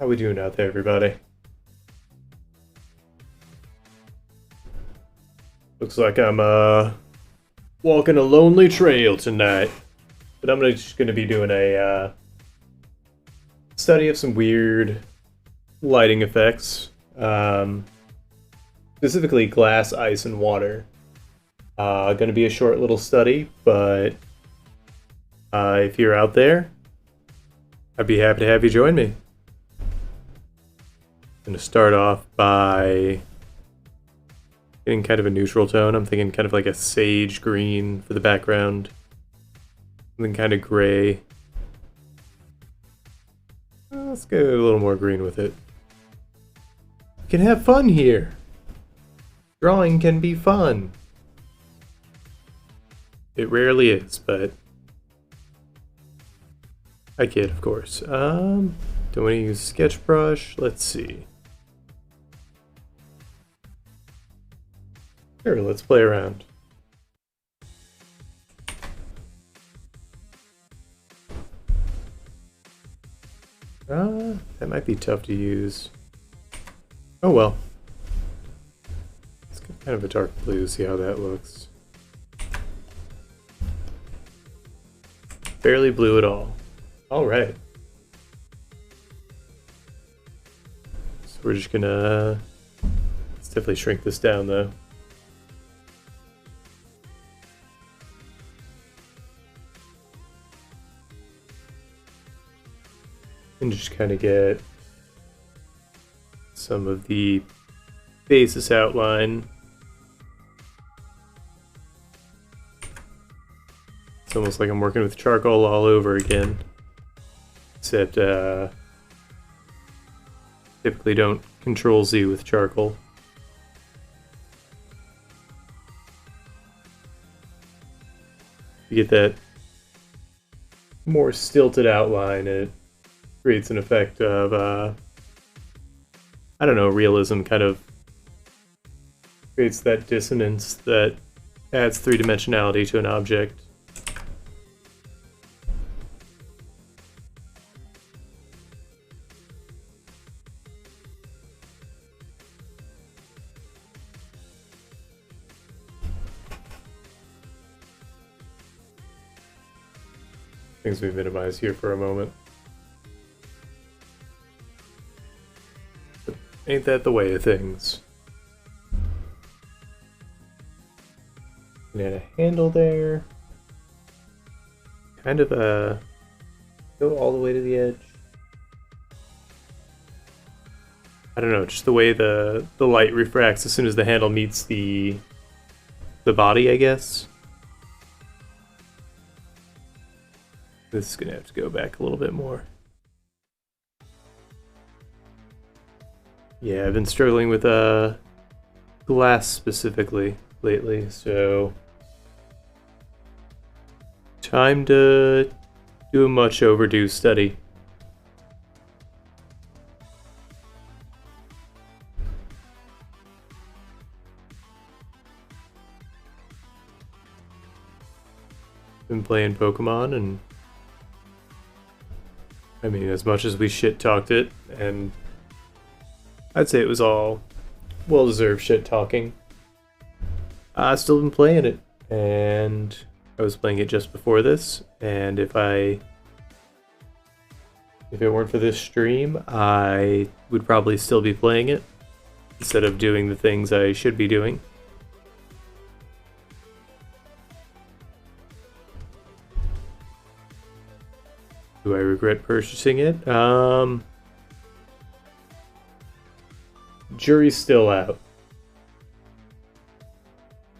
How we doing out there, everybody? Looks like I'm walking a lonely trail tonight, but I'm just gonna be doing a study of some weird lighting effects, specifically glass, ice, and water. Gonna be a short little study, but if you're out there, I'd be happy to have you join me. I'm gonna start off by getting kind of a neutral tone. I'm thinking kind of like a sage green for the background. Something kind of gray. Let's go a little more green with it. You can have fun here. Drawing can be fun. It rarely is, but I kid, of course. Don't want to use sketch brush. Let's see. Sure, let's play around. That might be tough to use. Oh well. Let's get kind of a dark blue, see how that looks. Barely blue at all. Alright. So we're just gonna... Let's definitely shrink this down though. And just kind of get some of the basis outline. It's almost like I'm working with charcoal all over again, except typically don't Control Z with charcoal. You get that more stilted outline, and it creates an effect of, I don't know, realism. Kind of creates that dissonance that adds three-dimensionality to an object. Things we minimize here for a moment. But ain't that the way of things? And add a handle there. Kind of go all the way to the edge. I don't know, just the way the light refracts as soon as the handle meets the body, I guess. This is gonna have to go back a little bit more. Yeah, I've been struggling with glass specifically lately, so time to do a much overdue study. Been playing Pokemon, and I mean, as much as we shit-talked it, and I'd say it was all well-deserved shit-talking, I've still been playing it, and I was playing it just before this, and if it weren't for this stream, I would probably still be playing it, instead of doing the things I should be doing. Do I regret purchasing it? Jury's still out.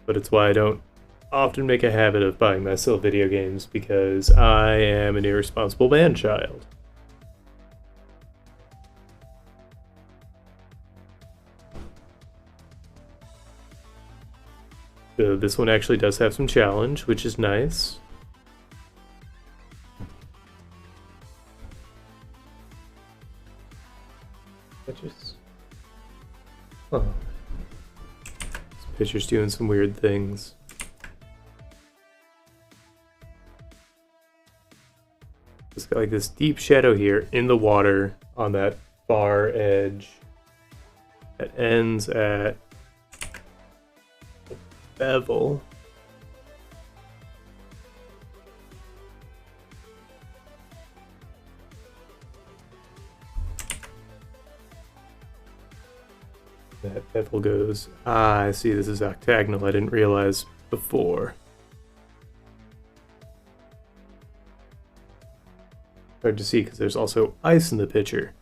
But it's why I don't often make a habit of buying myself video games, because I am an irresponsible man-child. So this one actually does have some challenge, which is nice. Just... Oh. This picture's doing some weird things. It's got like this deep shadow here in the water on that far edge that ends at the bevel. That bevel goes. Ah, I see. This is octagonal. I didn't realize before. Hard to see because there's also ice in the pitcher.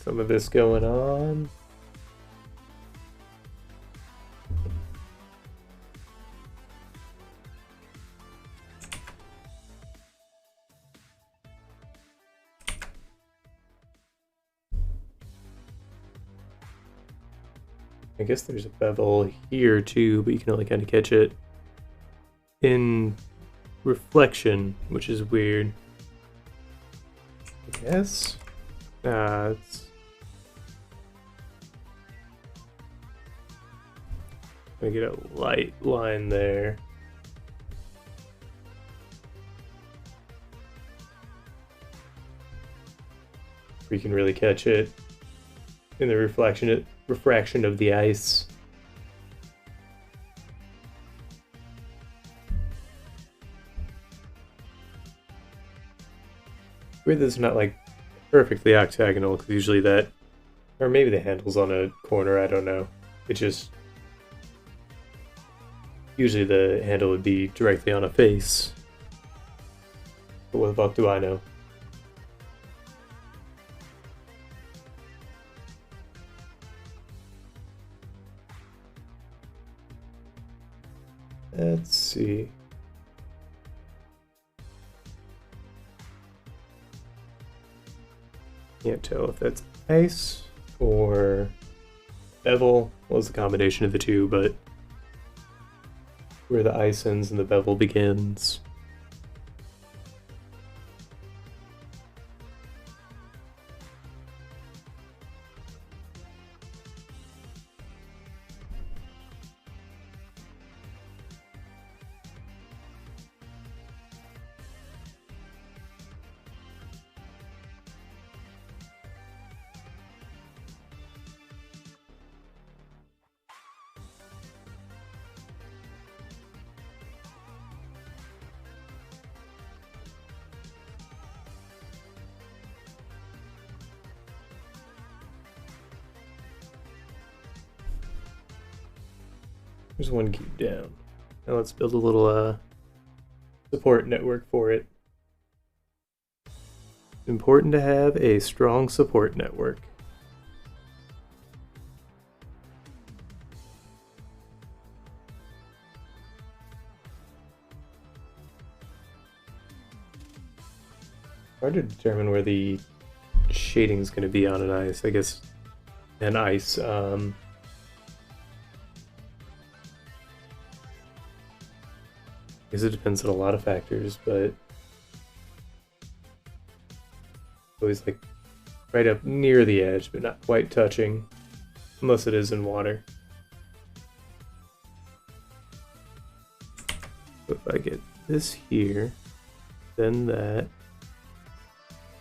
Some of this going on. I guess there's a bevel here too, but you can only kind of catch it in reflection, which is weird. I guess. It's gonna get a light line there. Where you can really catch it in the refraction of the ice. Weird that it's not like perfectly octagonal, because usually that, or maybe the handle's on a corner, I don't know. It just, usually the handle would be directly on a face. But what the fuck do I know? Let's see. Can't tell if that's ice or bevel. Well, it's a combination of the two, but where the ice ends and the bevel begins. There's one cube down. Now let's build a little support network for it. Important to have a strong support network. Hard to determine where the shading is going to be on an ice. I guess an ice. I guess it depends on a lot of factors, but always like right up near the edge, but not quite touching, unless it is in water. So if I get this here, then that,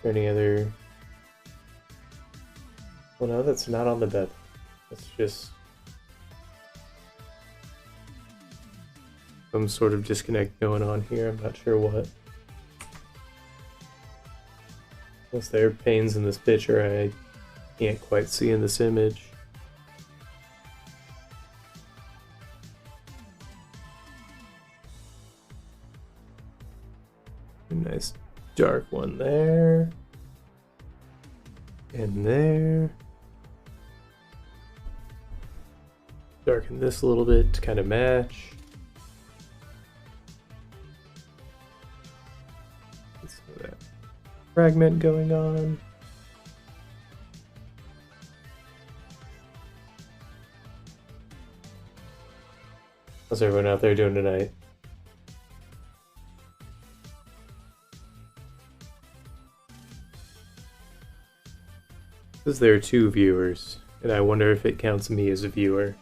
or any other, well no, that's not on the bed. That's just some sort of disconnect going on here. I'm not sure what. Unless there are panes in this picture I can't quite see in this image. A nice dark one there. And there. Darken this a little bit to kind of match. Fragment going on. How's everyone out there doing tonight? Says there are 2 viewers, and I wonder if it counts me as a viewer.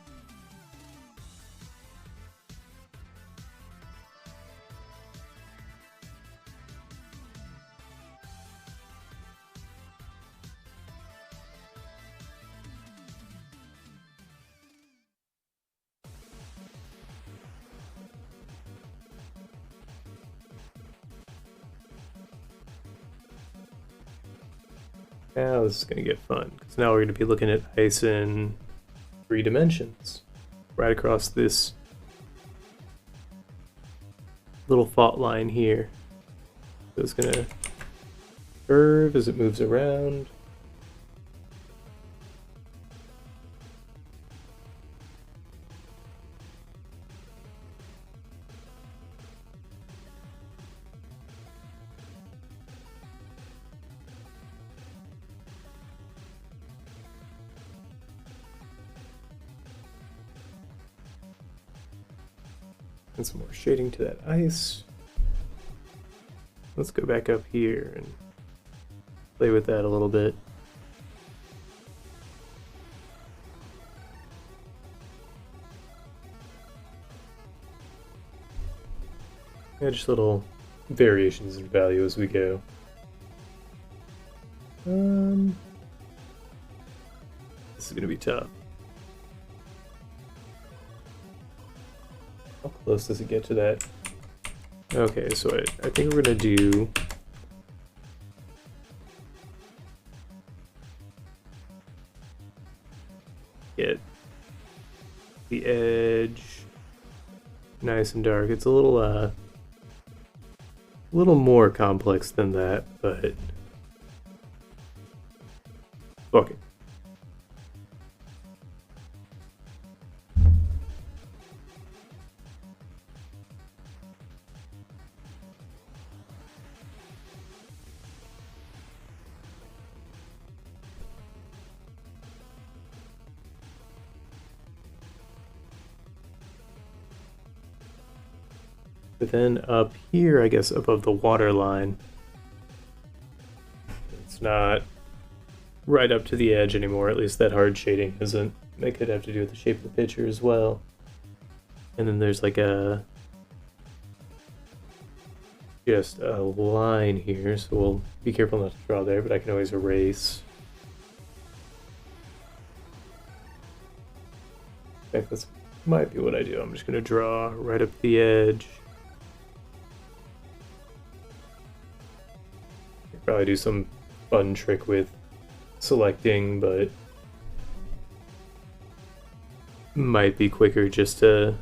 Now this is going to get fun, because now we're going to be looking at ice in 3 dimensions. Right across this little fault line here. So it's going to curve as it moves around. And some more shading to that ice. Let's go back up here and play with that a little bit. Yeah, just little variations in value as we go. This is going to be tough. How close does it get to that? Okay, so I think we're going to do... get the edge nice and dark. It's a little more complex than that, but fuck it. But then up here, I guess above the water line, it's not right up to the edge anymore. At least that hard shading isn't. It could have to do with the shape of the picture as well. And then there's like just a line here, so we'll be careful not to draw there, but I can always erase. In fact, this might be what I do. I'm just going to draw right up the edge. Probably do some fun trick with selecting, but might be quicker just to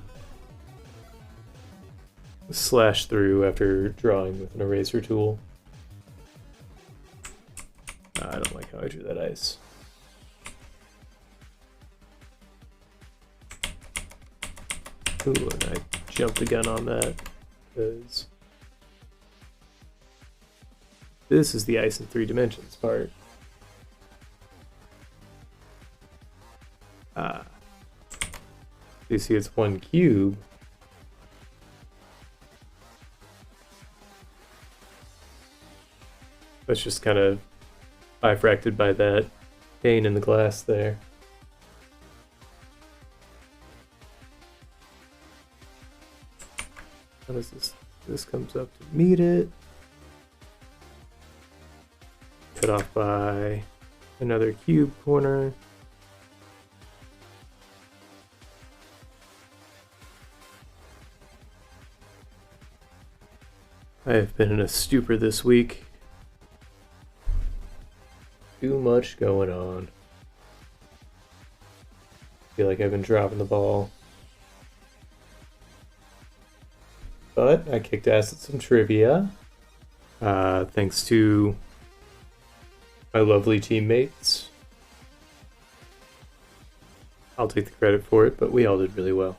slash through after drawing with an eraser tool. I don't like how I drew that ice. Ooh, and I jumped the gun on that because this is the ice in 3 dimensions part. You see it's 1 cube. That's just kind of bifracted by that pane in the glass there. How does this? This comes up to meet it. Cut off by another cube corner. I have been in a stupor this week. Too much going on. Feel like I've been dropping the ball. But I kicked ass at some trivia. Thanks to my lovely teammates. I'll take the credit for it, but we all did really well.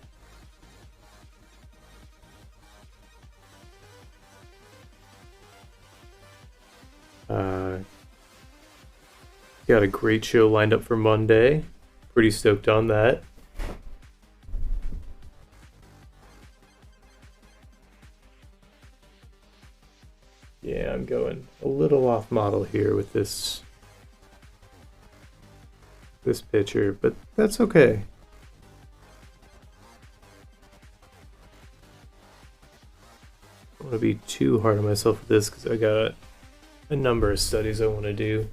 Got a great show lined up for Monday. Pretty stoked on that. Yeah, I'm going a little off model here with this this picture, but that's okay. I don't want to be too hard on myself with this because I got a number of studies I want to do.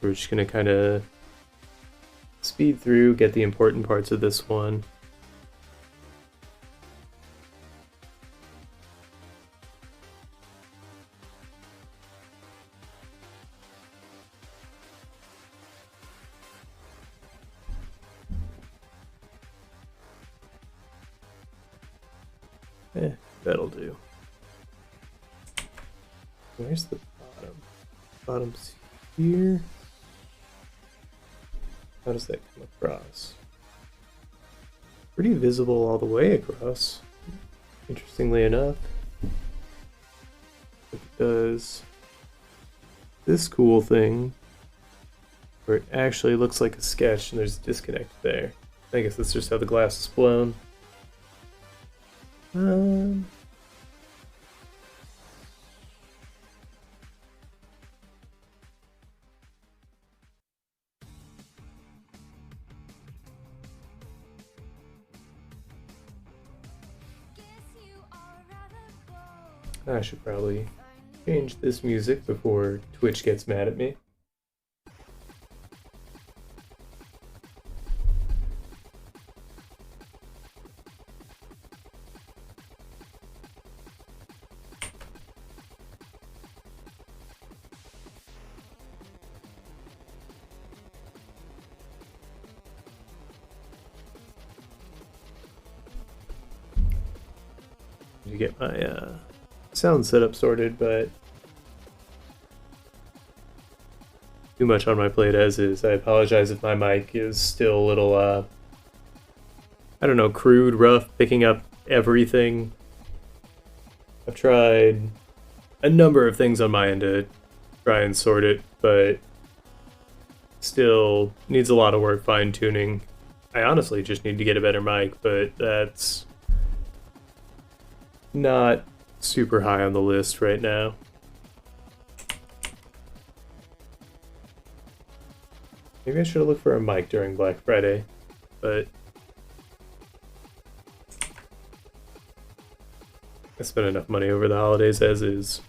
We're just going to kind of speed through, get the important parts of this one. That'll do. Where's the bottom? Bottom's here. How does that come across? Pretty visible all the way across, interestingly enough. It does this cool thing where it actually looks like a sketch and there's a disconnect there. I guess that's just how the glass is blown. I should probably change this music before Twitch gets mad at me. To get my sound setup sorted, but too much on my plate as is. I apologize if my mic is still a little, I don't know, crude, rough, picking up everything. I've tried a number of things on my end to try and sort it, but still needs a lot of work fine-tuning. I honestly just need to get a better mic, but that's not super high on the list right now. Maybe I should have looked for a mic during Black Friday, but I spent enough money over the holidays as is.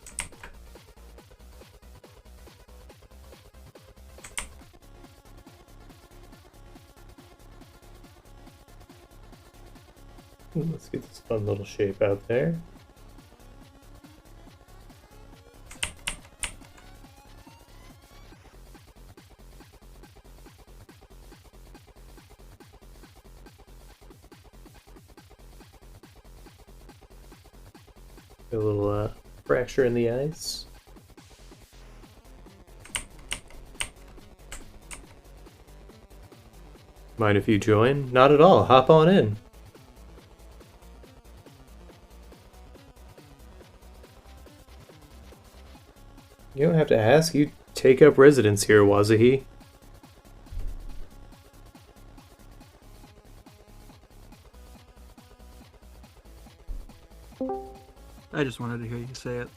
Let's get this fun little shape out there. A little fracture in the ice. Mind if you join? Not at all. Hop on in. You don't have to ask. You take up residence here, Wazahi. I just wanted to hear you say it.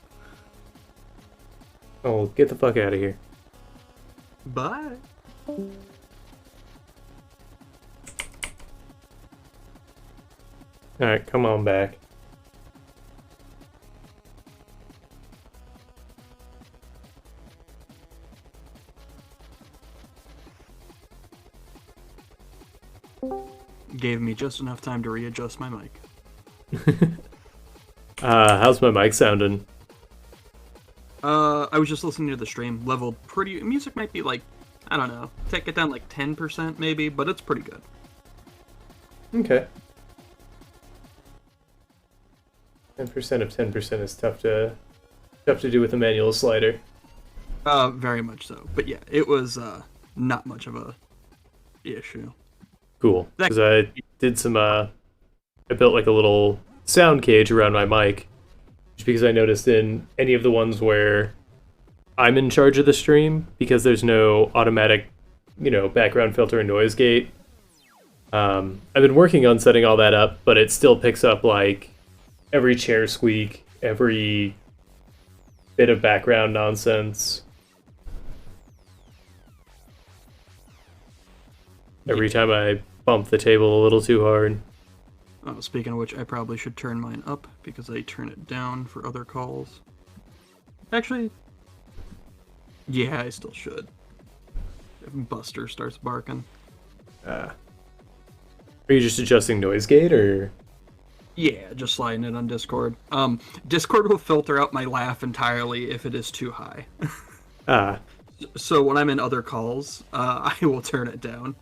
Oh, get the fuck out of here. Bye. Alright, come on back. Gave me just enough time to readjust my mic. How's my mic sounding? I was just listening to the stream. Leveled pretty. Music might be like, I don't know, take it down like 10% maybe, but it's pretty good. Okay. 10% of 10% is tough to do with a manual slider. Very much so. But yeah, it was not much of a issue. Cool. Because I did some I built like a little sound cage around my mic, just because I noticed in any of the ones where I'm in charge of the stream, because there's no automatic, background filter and noise gate. I've been working on setting all that up, but it still picks up like every chair squeak, every bit of background nonsense every Yeah. time I bump the table a little too hard. Oh, speaking of which, I probably should turn mine up because I turn it down for other calls. Actually, yeah, I still should. If Buster starts barking. Are you just adjusting noise gate, or? Yeah, just sliding it on Discord. Discord will filter out my laugh entirely if it is too high. Ah. So when I'm in other calls, I will turn it down.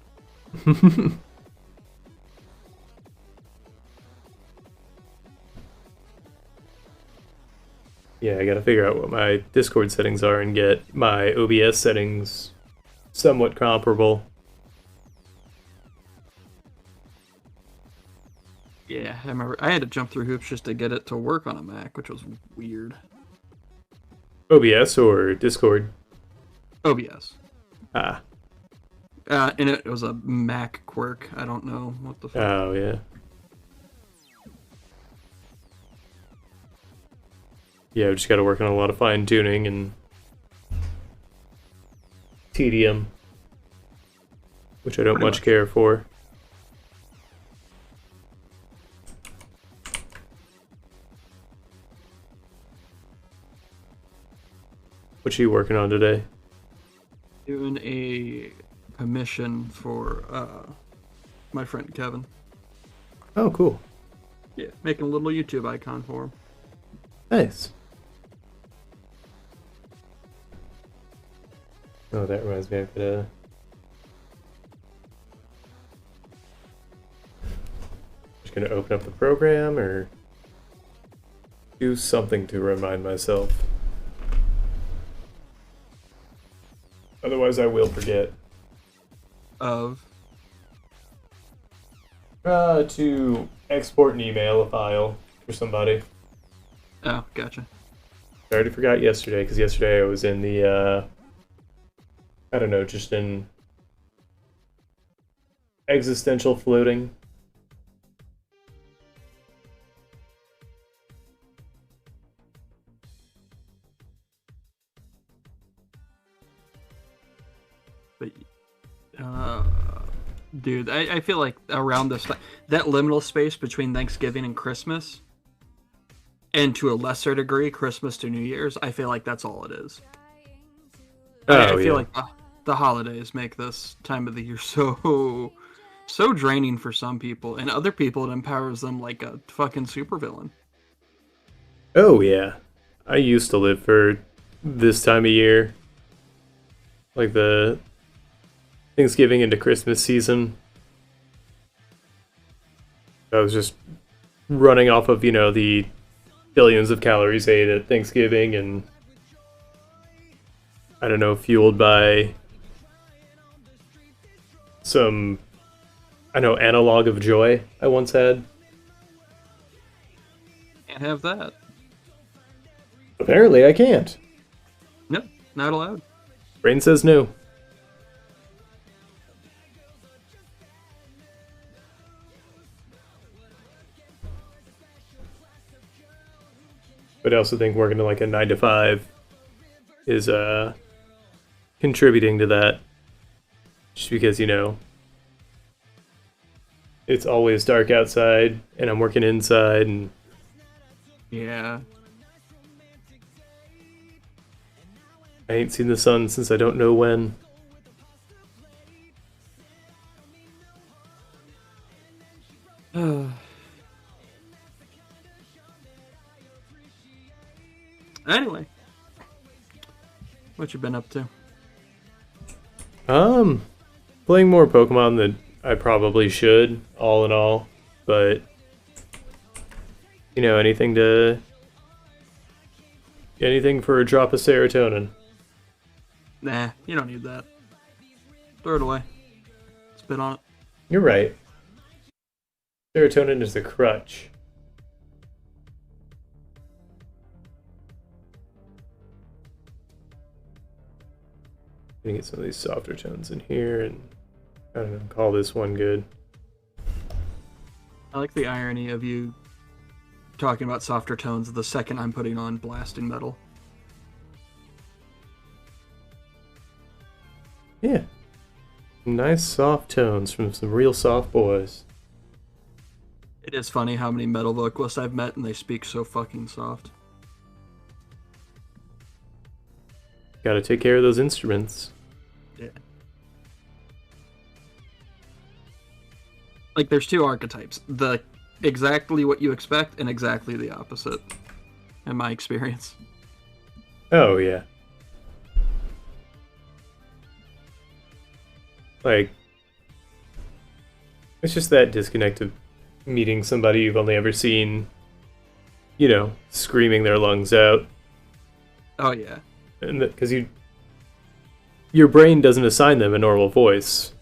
Yeah, I gotta figure out what my Discord settings are and get my OBS settings somewhat comparable. Yeah, I remember I had to jump through hoops just to get it to work on a Mac, which was weird. OBS or Discord? OBS. Ah. And it was a Mac quirk. I don't know what the fuck. Oh, yeah. Yeah, we just gotta work on a lot of fine tuning and tedium, which I don't Pretty much much. care for. What are you working on today? Doing a commission for my friend Kevin. Oh, cool. Yeah, making a little YouTube icon for him. Nice. Oh, that reminds me, I could, just gonna open up the program or do something to remind myself. Otherwise, I will forget. Of To export and email a file for somebody. oh, gotcha. I already forgot yesterday, because yesterday I was in the, I don't know, just in existential floating. But dude, I feel like around this time, that liminal space between Thanksgiving and Christmas, and to a lesser degree, Christmas to New Year's, I feel like that's all it is. I Oh, feel yeah. like the holidays make this time of the year so draining for some people, and other people it empowers them like a fucking supervillain. Oh, yeah. I used to live for this time of year. Like the Thanksgiving into Christmas season. I was just running off of, the billions of calories ate at Thanksgiving and, I don't know, fueled by some, I know, analog of joy I once had. Can't have that. Apparently I can't. Nope, not allowed. Brain says no. But I also think working to like a 9 to 5 is contributing to that. Just because, it's always dark outside and I'm working inside and Yeah. I ain't seen the sun since I don't know when. Anyway, what you been up to? Playing more Pokemon than I probably should, all in all. But, anything for a drop of serotonin. Nah, you don't need that. Throw it away. Spit on it. You're right. Serotonin is the crutch. Gonna get some of these softer tones in here and, I don't know, call this one good. I like the irony of you talking about softer tones the second I'm putting on blasting metal. Yeah. Nice soft tones from some real soft boys. It is funny how many metal vocalists I've met and they speak so fucking soft. Gotta take care of those instruments. Yeah. Like, there's two archetypes. The exactly what you expect and exactly the opposite, in my experience. Oh, yeah. Like, it's just that disconnect of meeting somebody you've only ever seen, screaming their lungs out. Oh, yeah. And because your brain doesn't assign them a normal voice.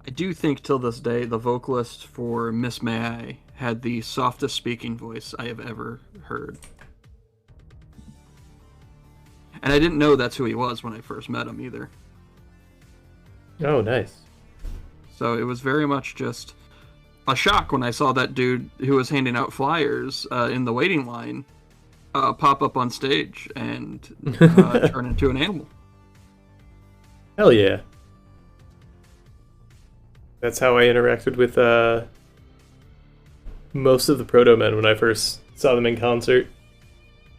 I do think till this day the vocalist for Miss May I had the softest speaking voice I have ever heard. And I didn't know that's who he was when I first met him either. Oh, nice. So it was very much just a shock when I saw that dude who was handing out flyers in the waiting line pop up on stage and turn into an animal. Hell yeah. That's how I interacted with most of the Proto Men when I first saw them in concert.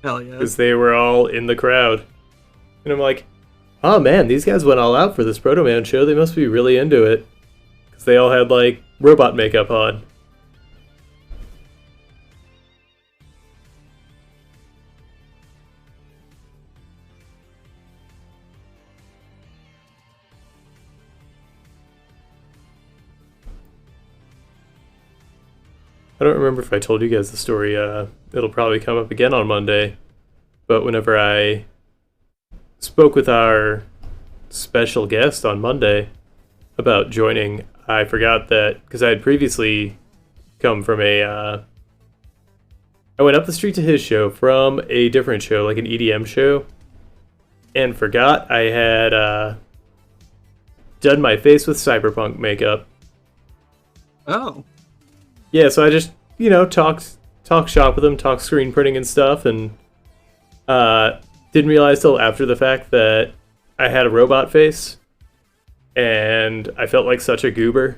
Hell yeah. Because they were all in the crowd. And I'm like, oh man, these guys went all out for this Proto Man show. They must be really into it. Because they all had, like, robot makeup on. I don't remember if I told you guys the story. It'll probably come up again on Monday. But whenever I spoke with our special guest on Monday about joining, I forgot that because I had previously come from I went up the street to his show from a different show, like an EDM show, and forgot I had done my face with cyberpunk makeup. Oh. Yeah, so I just, talk shop with him, talk screen printing and stuff, and didn't realize till after the fact that I had a robot face, and I felt like such a goober.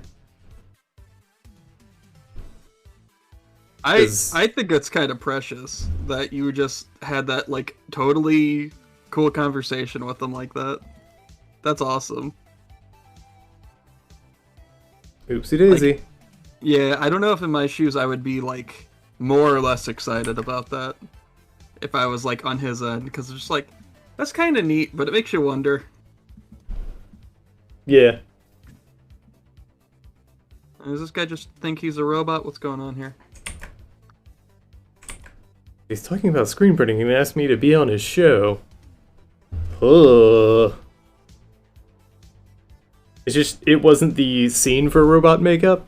I think it's kind of precious that you just had that, like, totally cool conversation with them like that. That's awesome. Oopsie daisy. Like, yeah, I don't know if in my shoes I would be, like, more or less excited about that if I was, like, on his end, because it's just like, that's kind of neat, but it makes you wonder. Yeah. Does this guy just think he's a robot? What's going on here? He's talking about screen printing and asked me to be on his show. Ugh. It's just, it wasn't the scene for robot makeup.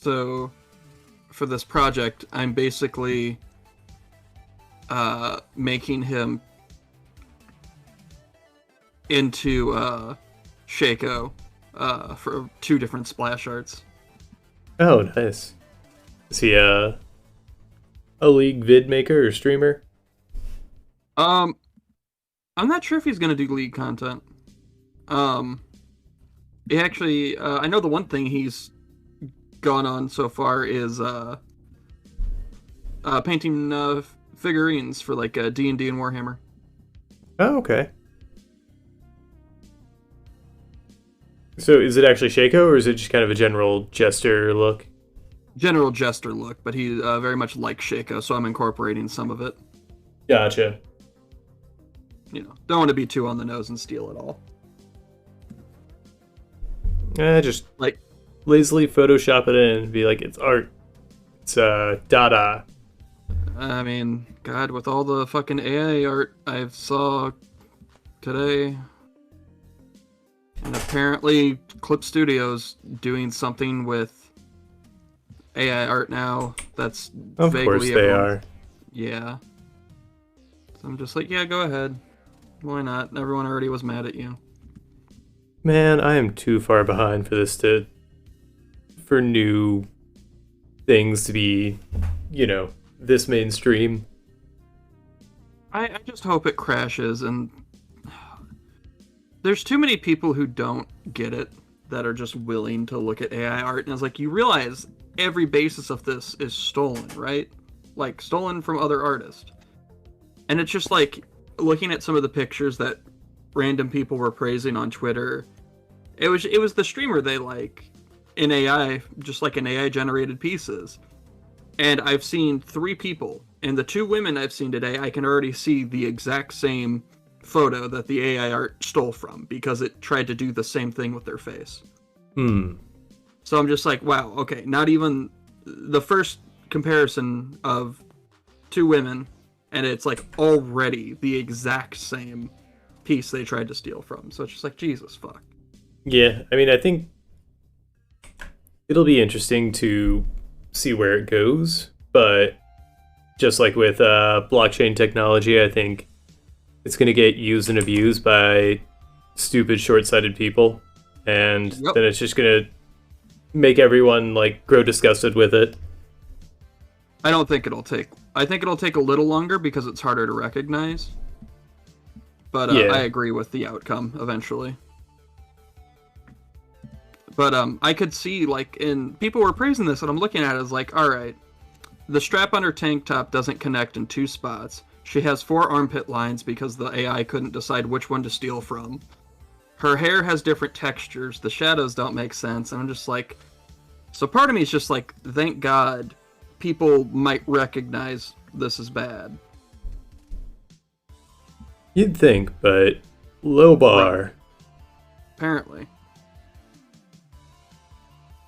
So, for this project, I'm basically making him into Shaco for 2 different splash arts. Oh, nice. Is he a League vid maker or streamer? I'm not sure if he's gonna do League content. He actually, I know the one thing he's gone on so far is painting figurines for like D&D and Warhammer. Oh, okay. So is it actually Shaco, or is it just kind of a general jester look? General jester look, but he very much likes Shaco, so I'm incorporating some of it. Gotcha. Don't want to be too on the nose and steal it all. Just like lazily Photoshop it in and be like, it's art. It's Dada. I mean, God, with all the fucking AI art I saw today, and apparently Clip Studios doing something with AI art now that's Of course vaguely they everyone. are. Yeah. So I'm just like, yeah, go ahead. Why not? Everyone already was mad at you. Man, I am too far behind for new things to be, this mainstream. I just hope it crashes, and there's too many people who don't get it that are just willing to look at AI art, and it's like, you realize every basis of this is stolen, right? Like, stolen from other artists. And it's just like, looking at some of the pictures that random people were praising on Twitter, it was the streamer they like in AI, just like in AI generated pieces. And I've seen 3 people, and the 2 women I've seen today, I can already see the exact same photo that the AI art stole from because it tried to do the same thing with their face. Hmm. So I'm just like, wow, okay, not even the first comparison of 2 women, and it's like already the exact same piece they tried to steal from. So it's just like, Jesus fuck. Yeah, I mean, I think it'll be interesting to see where it goes, but just like with blockchain technology, I think it's going to get used and abused by stupid, short-sighted people, and Yep. then it's just going to make everyone like grow disgusted with it. I don't think it'll take. I think it'll take a little longer because it's harder to recognize. But Yeah. I agree with the outcome eventually. But I could see, like, in people were praising this, and I'm looking at it as like, all right, the strap on her tank top doesn't connect in 2 spots. She has 4 armpit lines because the AI couldn't decide which one to steal from. Her hair has different textures. The shadows don't make sense. And I'm just like, so part of me is just like, thank God people might recognize this is bad. You'd think, but low bar. Right. Apparently.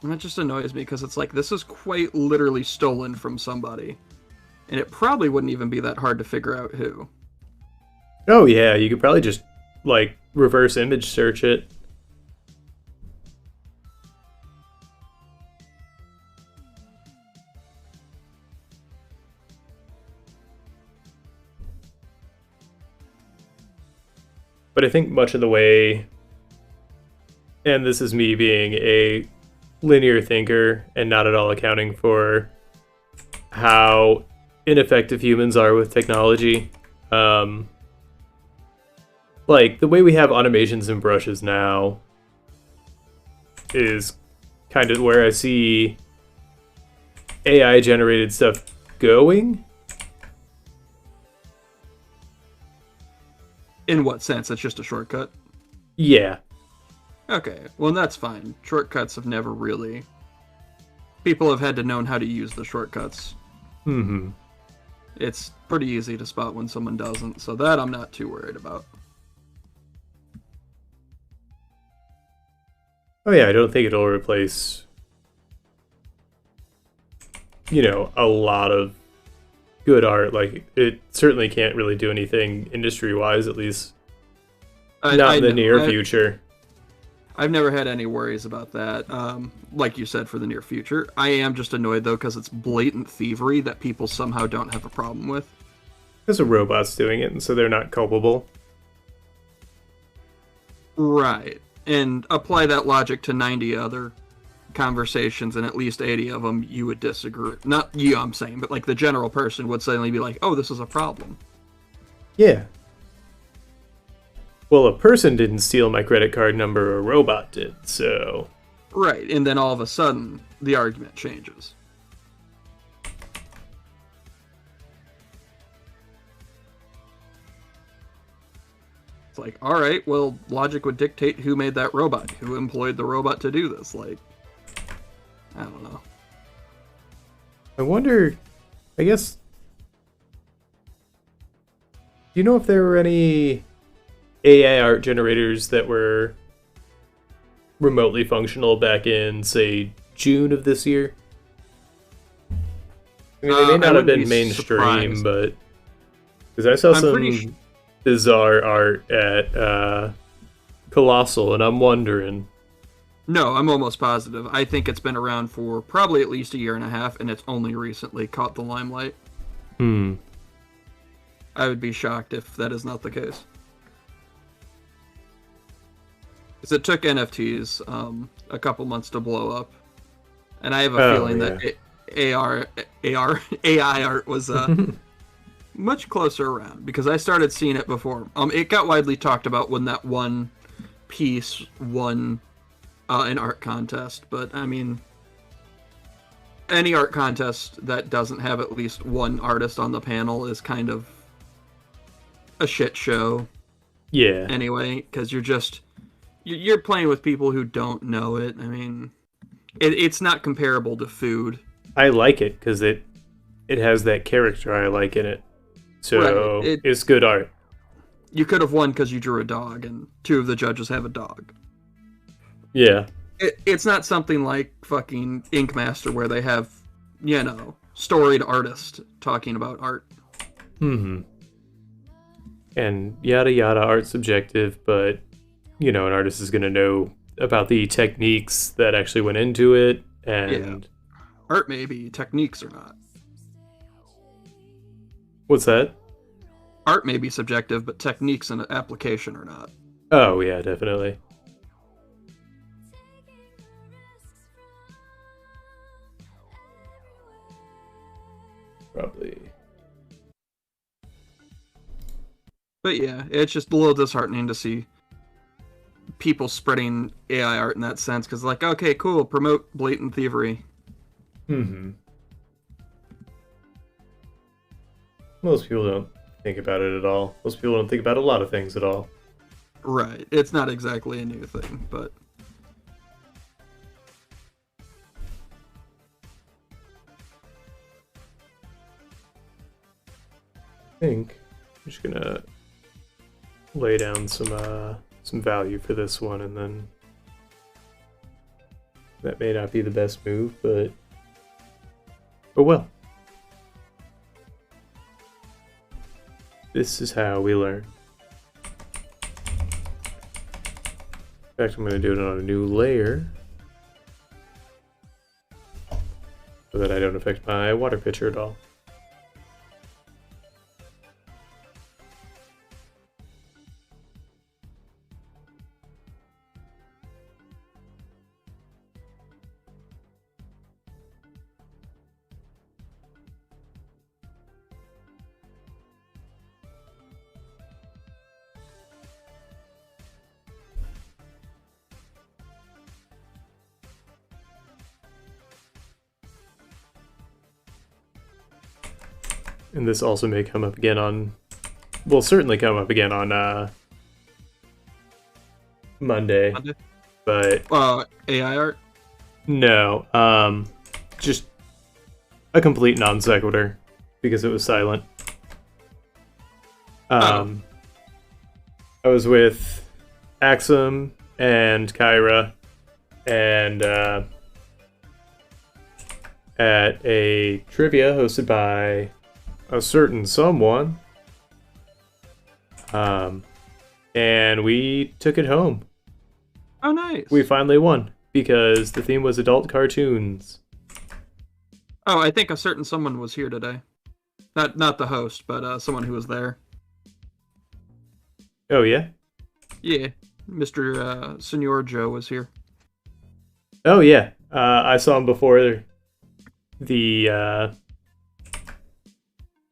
And that just annoys me because it's like, this is quite literally stolen from somebody. And it probably wouldn't even be that hard to figure out who. Oh yeah, you could probably just like reverse image search it. But I think much of the way, and this is me being a linear thinker and not at all accounting for how ineffective humans are with technology. Like, the way we have automations and brushes now is kind of where I see AI generated stuff going. In what sense? It's just a shortcut? Yeah. Okay, well, that's fine. Shortcuts have never really... People have had to know how to use the shortcuts. Mm-hmm. It's pretty easy to spot when someone doesn't, so that I'm not too worried about. Oh yeah, I don't think it'll replace, a lot of good art. Like, it certainly can't really do anything industry-wise, at least not in the near future. I've never had any worries about that. Like you said, for the near future. I am just annoyed, though, because it's blatant thievery that people somehow don't have a problem with. Because a robot's doing it, and so they're not culpable. Right. And apply that logic to 90 other conversations, and at least 80 of them you would disagree. Not you, I'm saying, but like the general person would suddenly be like, oh, this is a problem. Yeah. Well, a person didn't steal my credit card number, a robot did, so... Right, and then all of a sudden, the argument changes. It's like, alright, well, logic would dictate who made that robot, who employed the robot to do this. Like, I don't know. I wonder, I guess... Do you know if there were any AI art generators that were remotely functional back in, say, June of this year? I mean, they may not have been mainstream, but... Because I saw some bizarre art at Colossal, and I'm wondering... No, I'm almost positive. I think it's been around for probably at least a year and a half, and it's only recently caught the limelight. Hmm. I would be shocked if that is not the case. Because it took NFTs a couple months to blow up, and I have a Oh feeling that yeah. AI art was much closer around because I started seeing it before. It got widely talked about when that one piece won an art contest, but I mean, any art contest that doesn't have at least one artist on the panel is kind of a shit show Yeah. anyway, because you're playing with people who don't know it. I mean, it's not comparable to food. I like it because it has that character I like in it. Right. So it's good art. You could have won because you drew a dog, and two of the judges have a dog. Yeah. It's not something like fucking Ink Master where they have, storied artist talking about art. Hmm. And yada yada, art's subjective, but an artist is gonna know about the techniques that actually went into it, and Art maybe, techniques or not. what's that? Art may be subjective, but techniques and application are not. Oh yeah, definitely. Probably. But yeah, it's just a little disheartening to see people spreading AI art in that sense, because like, okay, cool, promote blatant thievery. Hmm. Most people don't think about it at all. Most people don't think about a lot of things at all. Right. It's not exactly a new thing, but I think I'm just gonna lay down some value for this one, and then that may not be the best move, but oh well. This is how we learn. In fact, I'm gonna do it on a new layer so that I don't affect my water pitcher at all. And this also may come up again on, will certainly come up again on Monday. But AI art. no, just a complete non sequitur because it was silent. I was with Axum and Kyra and at a trivia hosted by a certain someone. And we took it home. Oh, nice. We finally won because the theme was adult cartoons. Oh, I think a certain someone was here today. Not the host, but someone who was there. Oh yeah? Yeah, Mr. Senor Joe was here. Oh yeah. I saw him before the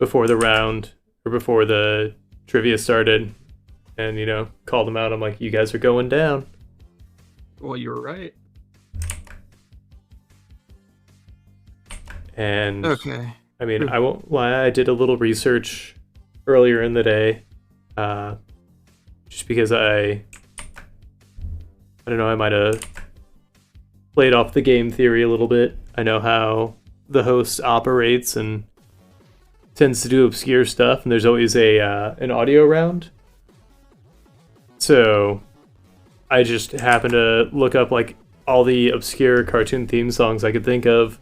round, or before the trivia started, and called him out. I'm like, you guys are going down. Well, you were right. And okay. I mean, I won't lie, I did a little research earlier in the day, just because I don't know, I might have played off the game theory a little bit. I know how the host operates and tends to do obscure stuff, and there's always an audio round. So I just happened to look up like all the obscure cartoon theme songs I could think of.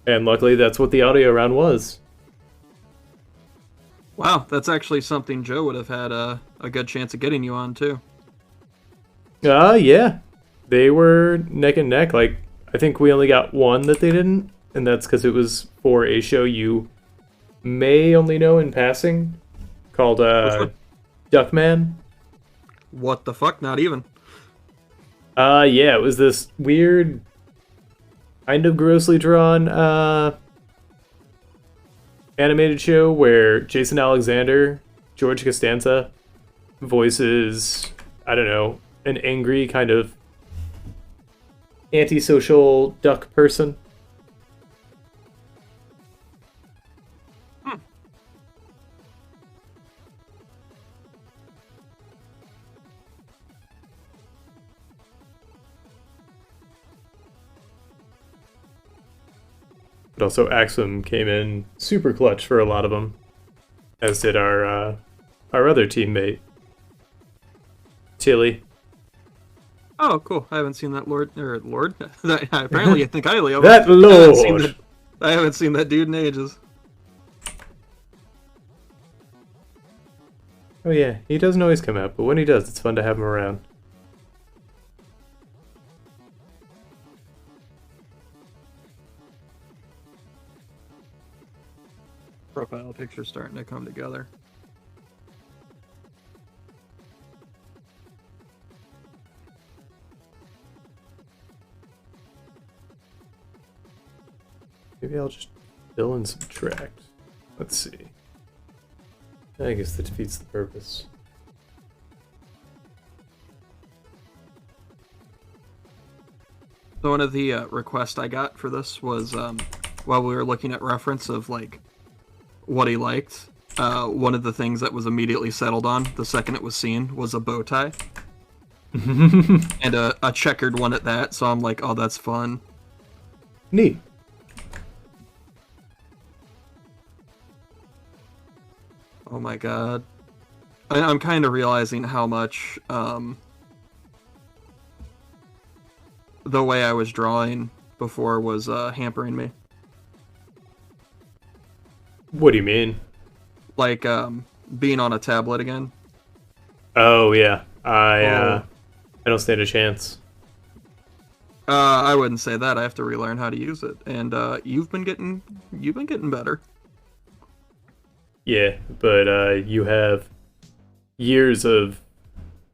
And luckily that's what the audio round was. Wow, that's actually something Joe would have had a good chance of getting you on, too. Yeah. They were neck and neck. Like, I think we only got one that they didn't, and that's because it was for a show you may only know in passing called Which one? Duckman. What the fuck? Not even. Yeah, it was this weird, kind of grossly drawn animated show where Jason Alexander, George Costanza, voices, I don't know, an angry kind of antisocial duck person. Hmm. But also Axum came in super clutch for a lot of them, as did our other teammate, Tilly. Oh, cool. I haven't seen that Lord. Apparently, I think highly of him. That Lord! I haven't seen that dude in ages. Oh yeah, he doesn't always come out, but when he does, it's fun to have him around. Profile picture starting to come together. Maybe I'll just fill and subtract. Let's see. I guess that defeats the purpose. So one of the requests I got for this was while we were looking at reference of like what he liked. One of the things that was immediately settled on the second it was seen was a bow tie, and a checkered one at that. So I'm like, oh, that's fun. Neat. Oh my god. I'm kind of realizing how much the way I was drawing before was hampering me. What do you mean? Like being on a tablet again. Oh yeah, I don't stand a chance. I wouldn't say that. I have to relearn how to use it, and you've been getting better. Yeah, but you have years of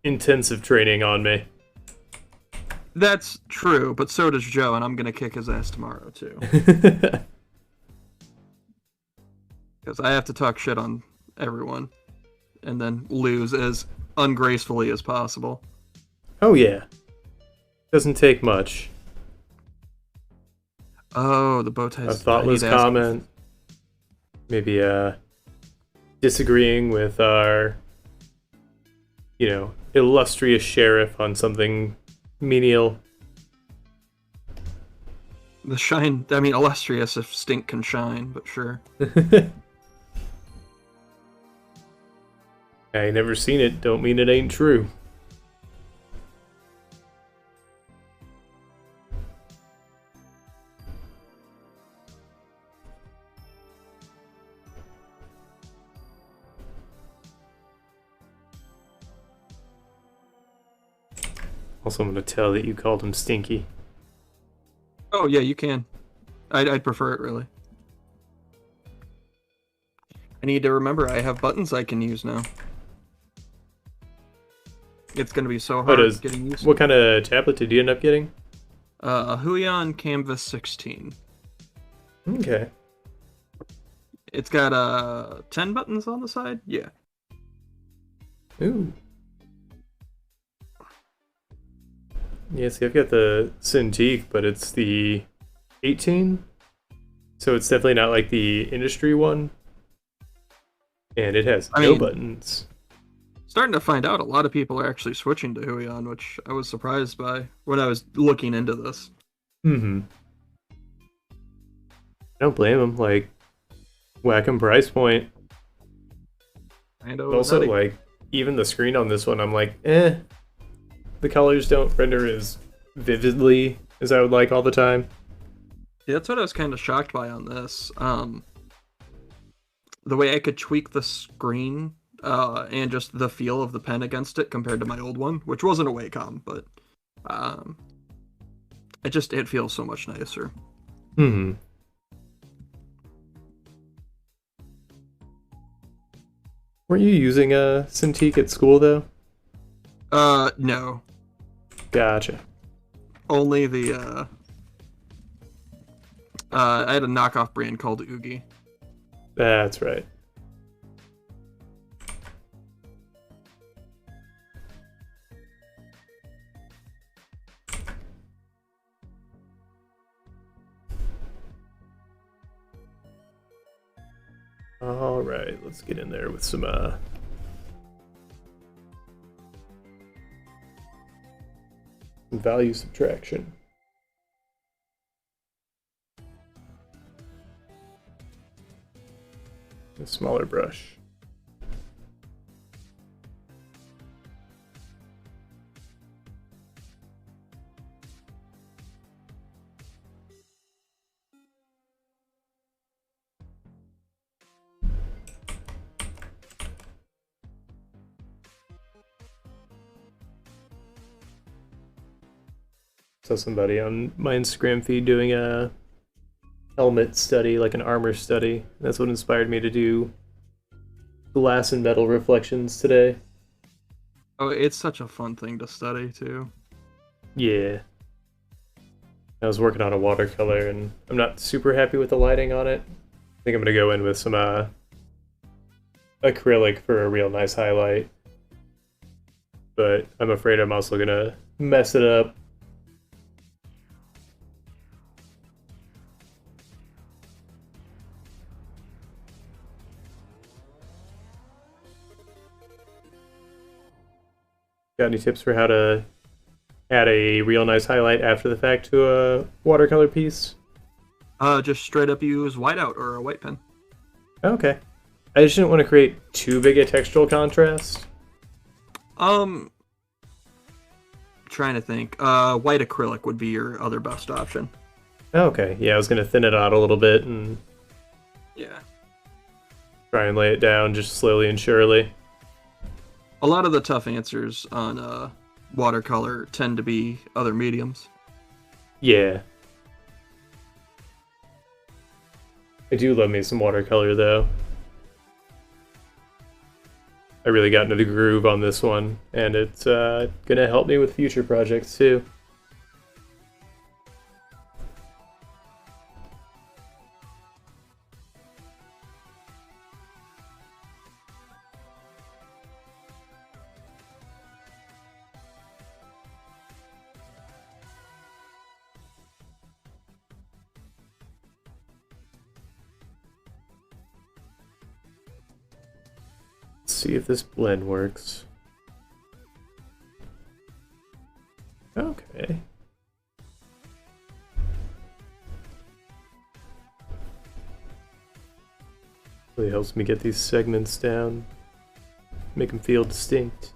intensive training on me. That's true, but so does Joe, and I'm gonna kick his ass tomorrow too. Because I have to talk shit on everyone, and then lose as ungracefully as possible. Oh yeah, doesn't take much. Oh, the bow ties. A thoughtless comment. Maybe disagreeing with our, illustrious sheriff on something menial. The shine. I mean, illustrious if stink can shine, but sure. I ain't never seen it, don't mean it ain't true. Also, I'm gonna tell that you called him Stinky. Oh yeah, you can. I'd prefer it really. I need to remember I have buttons I can use now. It's gonna be so hard getting used to. What kind of tablet did you end up getting? A Huion Canvas 16. Okay. It's got 10 buttons on the side. Yeah. Ooh. Yeah, see, I've got the Cintiq, but it's the 18, so it's definitely not like the industry one, and it has no buttons. Starting to find out a lot of people are actually switching to Huion, which I was surprised by when I was looking into this. Mm-hmm. I don't blame them. Like, whack 'em price point. I know. Also, like, even the screen on this one, I'm like, eh. The colors don't render as vividly as I would like all the time. Yeah, that's what I was kind of shocked by on this. The way I could tweak the screen and just the feel of the pen against it compared to my old one, which wasn't a Wacom, but um, it feels so much nicer. Hmm. Were you using a Cintiq at school though? No, Gotcha. only the I had a knockoff brand called Oogie. That's right. All right, let's get in there with some value subtraction. A smaller brush. Saw somebody on my Instagram feed doing a helmet study, like an armor study. That's what inspired me to do glass and metal reflections today. Oh, it's such a fun thing to study too. Yeah. I was working on a watercolor and I'm not super happy with the lighting on it. I think I'm gonna go in with some acrylic for a real nice highlight. But I'm afraid I'm also gonna mess it up. Got any tips for how to add a real nice highlight after the fact to a watercolor piece? Just straight up use whiteout or a white pen. Okay. I just didn't want to create too big a textural contrast. Trying to think. White acrylic would be your other best option. Okay, yeah, I was going to thin it out a little bit and Yeah. try and lay it down just slowly and surely. A lot of the tough answers on watercolor tend to be other mediums. Yeah. I do love me some watercolor, though. I really got into the groove on this one, and it's gonna help me with future projects, too. Let's see if this blend works. Okay. Really helps me get these segments down, make them feel distinct.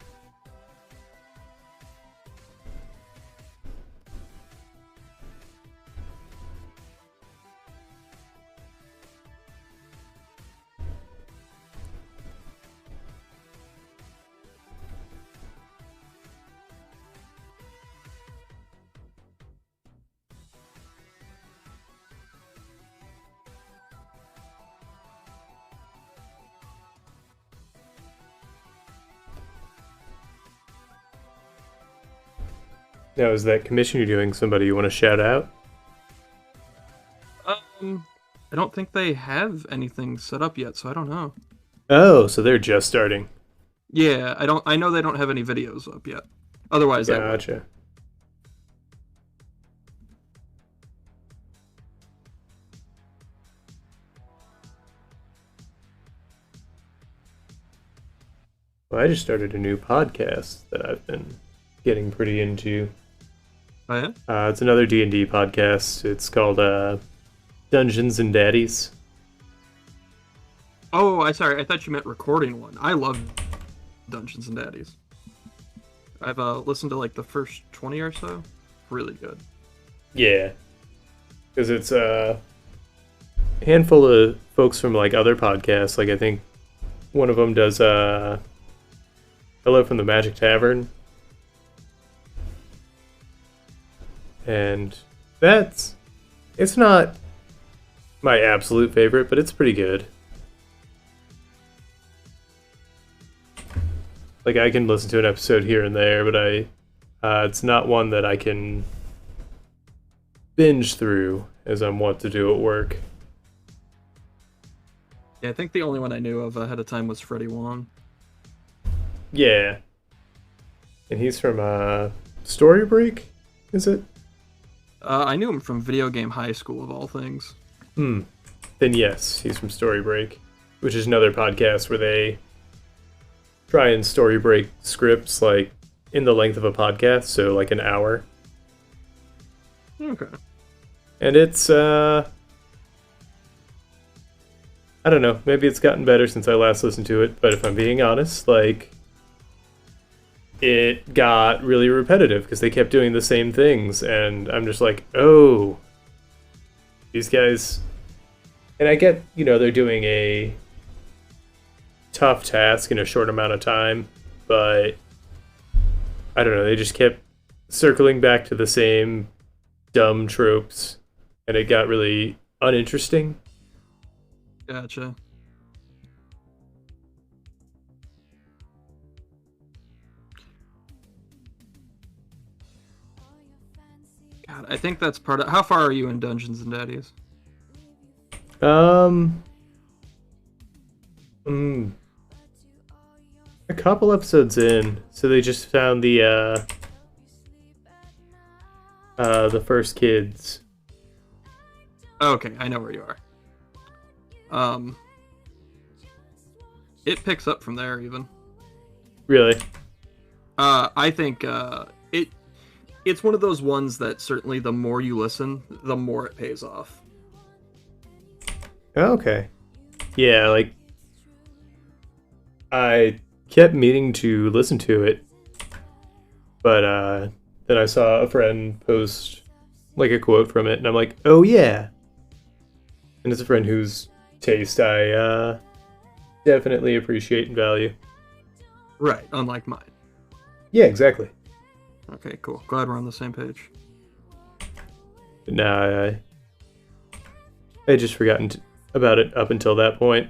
Now, is that commission you're doing somebody you want to shout out? I don't think they have anything set up yet, so I don't know. Oh, so they're just starting. Yeah, I know they don't have any videos up yet. Otherwise, I would. Gotcha. Well, I just started a new podcast that I've been getting pretty into. Oh yeah. It's another D&D podcast. It's called Dungeons and Daddies. Oh, I thought you meant recording one. I love Dungeons and Daddies. I've listened to like the first 20 or so. Really good. Yeah, because it's a handful of folks from like other podcasts. Like I think one of them does Hello from the Magic Tavern. And it's not my absolute favorite, but it's pretty good. Like, I can listen to an episode here and there, but it's not one that I can binge through as I'm wont to do at work. Yeah, I think the only one I knew of ahead of time was Freddie Wong. Yeah. And he's from Story Break, is it? I knew him from Video Game High School, of all things. Then yes, he's from Story Break, which is another podcast where they try and story break scripts like in the length of a podcast, so like an hour. Okay. And it's I don't know, maybe it's gotten better since I last listened to it, but if I'm being honest, like, it got really repetitive because they kept doing the same things, and I'm just like, oh, these guys. And I get, they're doing a tough task in a short amount of time, but I don't know, they just kept circling back to the same dumb tropes, and it got really uninteresting. Gotcha. God, I think that's part of... How far are you in Dungeons and Daddies? A couple episodes in, so they just found the first kids. Okay, I know where you are. It picks up from there, even. Really? I think it's one of those ones that certainly the more you listen, the more it pays off. Okay. Yeah, like, I kept meaning to listen to it, but then I saw a friend post like a quote from it, and I'm like, oh yeah. And it's a friend whose taste I definitely appreciate and value. Right, unlike mine. Yeah, exactly. Okay, cool. Glad we're on the same page. But nah, I had just forgotten about it up until that point.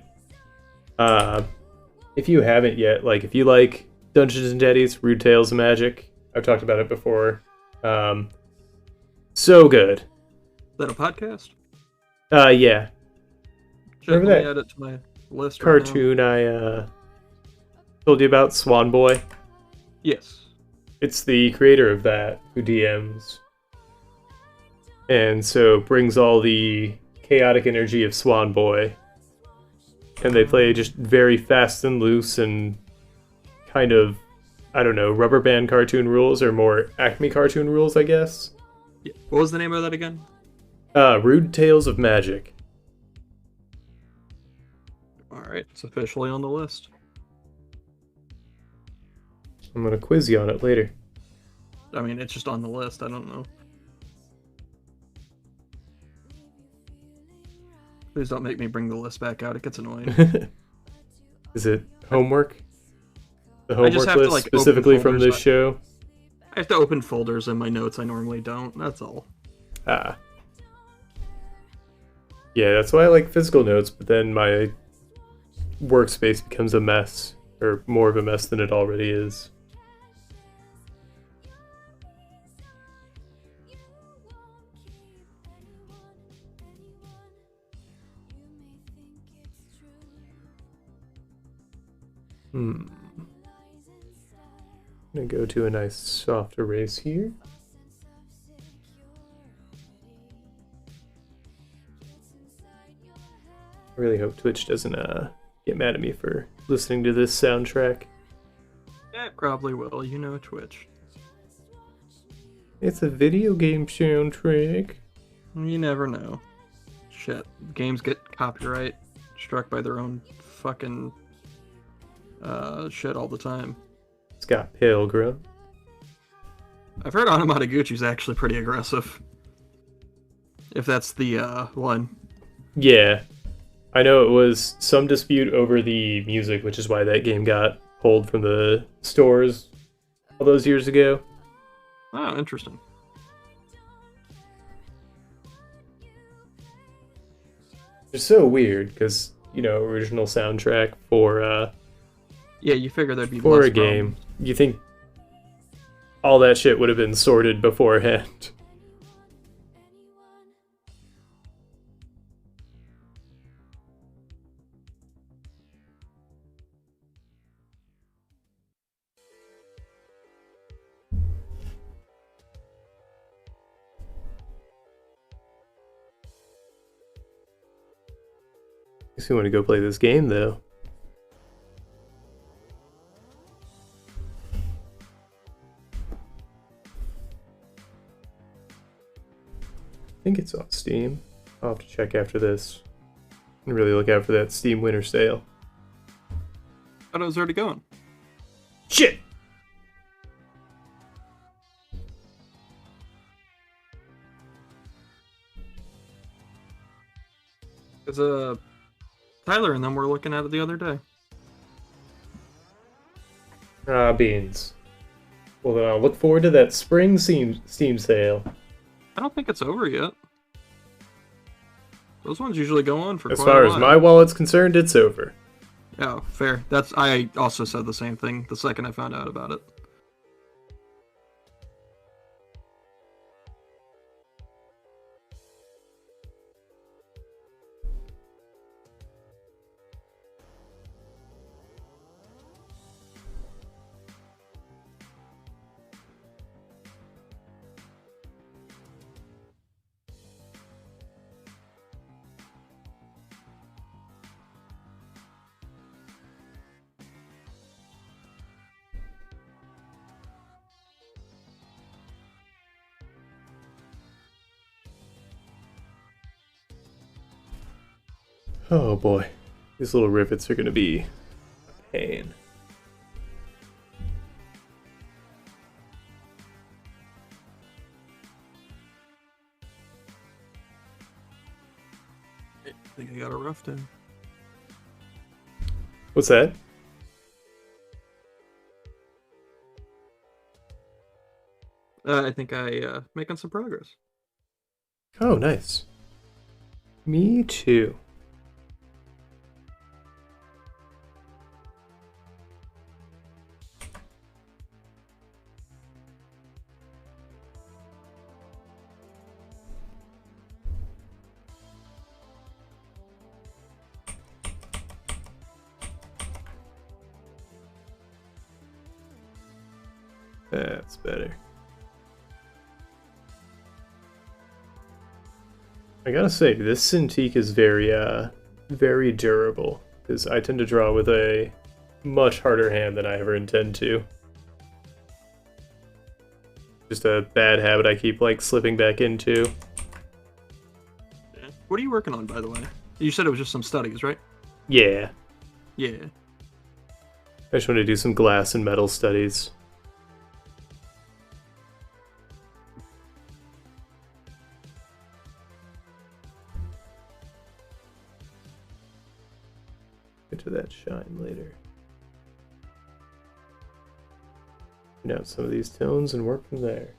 If you haven't yet, like, if you like Dungeons and Daddies, Rude Tales of Magic, I've talked about it before. So good. Is that a podcast? Yeah. Let me that add it to my list. Cartoon I told you about, Swan Boy. Yes. It's the creator of that who DMs. And so brings all the chaotic energy of Swan Boy. And they play just very fast and loose and kind of, I don't know, rubber band cartoon rules or more Acme cartoon rules, I guess. Yeah. What was the name of that again? Rude Tales of Magic. Alright, it's officially on the list. I'm gonna quiz you on it later. I mean, it's just on the list, I don't know. Please don't make me bring the list back out, it gets annoying. Is it homework? The I just homework have to, list like, specifically open from this folders. show? I have to open folders in my notes I normally don't, that's all. Ah. Yeah, that's why I like physical notes, but then my workspace becomes a mess, or more of a mess than it already is. I'm gonna go to a nice soft erase here. I really hope Twitch doesn't get mad at me for listening to this soundtrack. Yeah, it probably will, you know Twitch. It's a video game soundtrack. You never know. Shit, games get copyright struck by their own fucking shit all the time. Scott Pilgrim. I've heard Anamataguchi's actually pretty aggressive. If that's the one. Yeah. I know it was some dispute over the music, which is why that game got pulled from the stores all those years ago. Oh, interesting. It's so weird because original soundtrack Yeah, you figure there'd be for less a game. problems. You think all that shit would have been sorted beforehand? Makes me want to go play this game though. I think it's on Steam. I'll have to check after this and really look out for that Steam Winter Sale. Thought it was already going. Shit! Because Tyler and them were looking at it the other day. Ah, beans. Well, then I'll look forward to that spring Steam sale. I don't think it's over yet. Those ones usually go on for As quite far a as while. my wallet's concerned, it's over. Oh, fair. I also said the same thing the second I found out about it. Oh boy. These little rivets are gonna be a pain. I think I got a rough day. What's that? I think making some progress. Oh, nice. Me too. That's better. I gotta say, this Cintiq is very durable, because I tend to draw with a much harder hand than I ever intend to. Just a bad habit I keep, slipping back into. Yeah. What are you working on, by the way? You said it was just some studies, right? Yeah. Yeah. I just want to do some glass and metal studies. Get to that shine later. Find out some of these tones and work from there.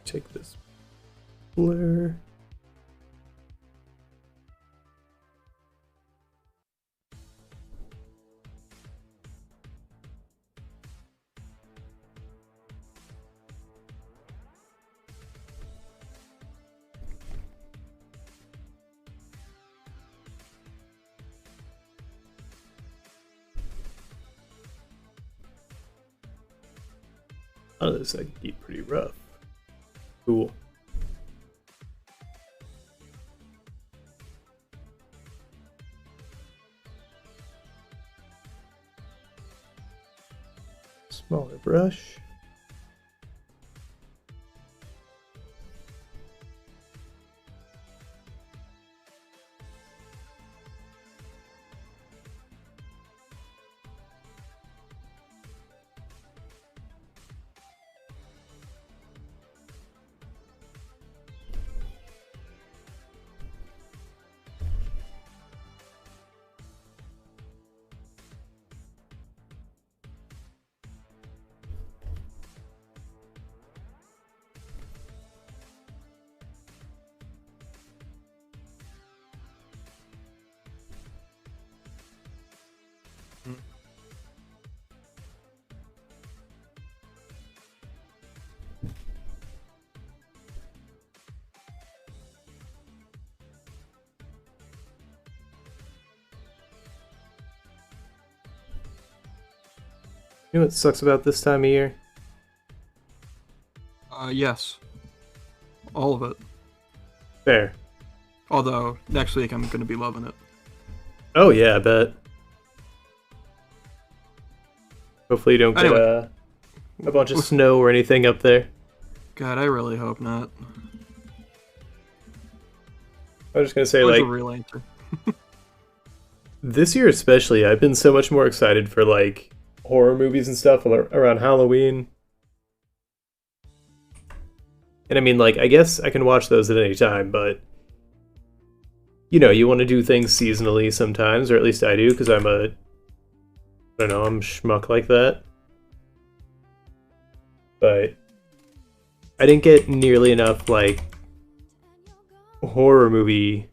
Take this blur. A lot of this I can keep pretty rough. Cool. Smaller brush. You know what sucks about this time of year? Yes. All of it. Fair. Although, next week I'm going to be loving it. Oh yeah, I bet. Hopefully you don't get Anyway. a bunch of snow or anything up there. God, I really hope not. I was just gonna say, What's like, a real answer? this year especially, I've been so much more excited for, like, horror movies and stuff around Halloween. And I mean, like, I guess I can watch those at any time, but you know, you want to do things seasonally sometimes, or at least I do, because I'm I don't know, I'm schmuck like that. But I didn't get nearly enough, like, horror movie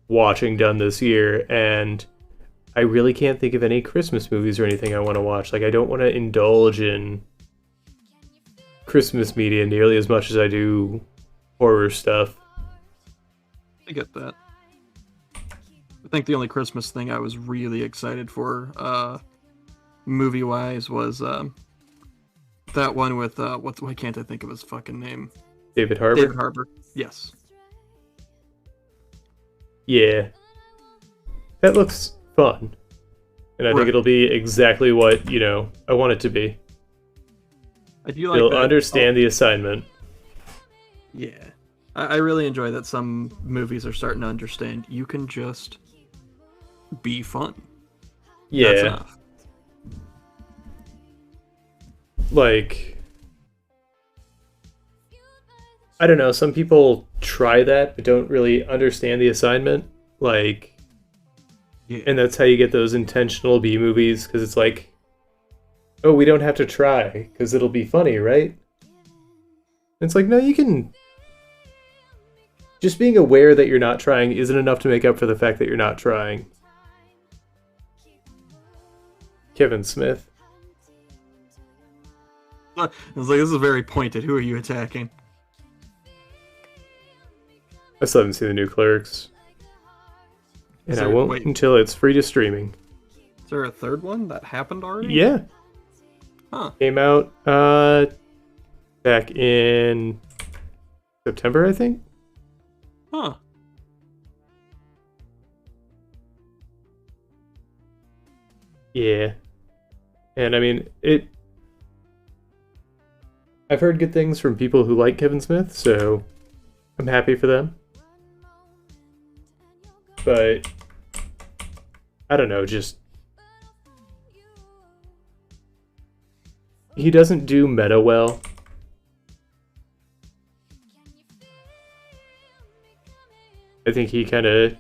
watching done this year, and I really can't think of any Christmas movies or anything I want to watch. Like, I don't want to indulge in Christmas media nearly as much as I do horror stuff. I get that. I think the only Christmas thing I was really excited for, movie-wise, was that one with why can't I think of his fucking name? David Harbour? David Harbour. Yes. Yeah. That looks fun. And I think Right. it'll be exactly what, you know, I want it to be. I do like You'll that. understand the assignment. Yeah. I really enjoy that some movies are starting to understand you can just be fun. Yeah. That's enough. Like, I don't know, some people try that but don't really understand the assignment. Like, Yeah. and that's how you get those intentional B movies, because it's like, oh, we don't have to try because it'll be funny, right? And it's like, no, you can. Just being aware that you're not trying isn't enough to make up for the fact that you're not trying. Kevin Smith. I was like, this is very pointed. Who are you attacking? I still haven't seen the new Clerks. And I won't wait, until it's free to streaming. is there a third one that happened already? Yeah. Huh. Came out back in September, I think. Huh. Yeah. And I mean, I've heard good things from people who like Kevin Smith, so I'm happy for them. But I don't know, just he doesn't do meta well. I think he kind of,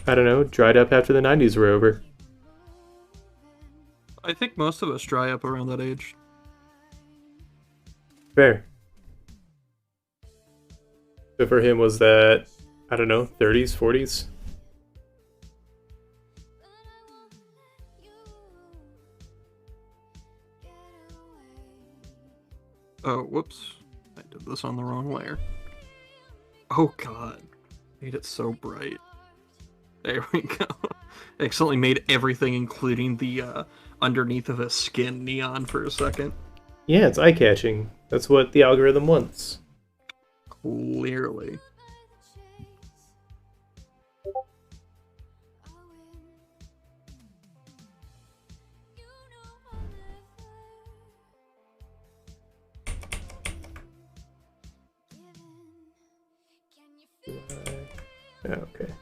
I don't know, dried up after the 90s were over. I think most of us dry up around that age. Fair. So for him, was that, I don't know, 30s, 40s? Oh, whoops. I did this on the wrong layer. Oh god. Made it so bright. There we go. I accidentally made everything, including the underneath of his skin neon for a second. Yeah, it's eye-catching. That's what the algorithm wants. Clearly. Okay.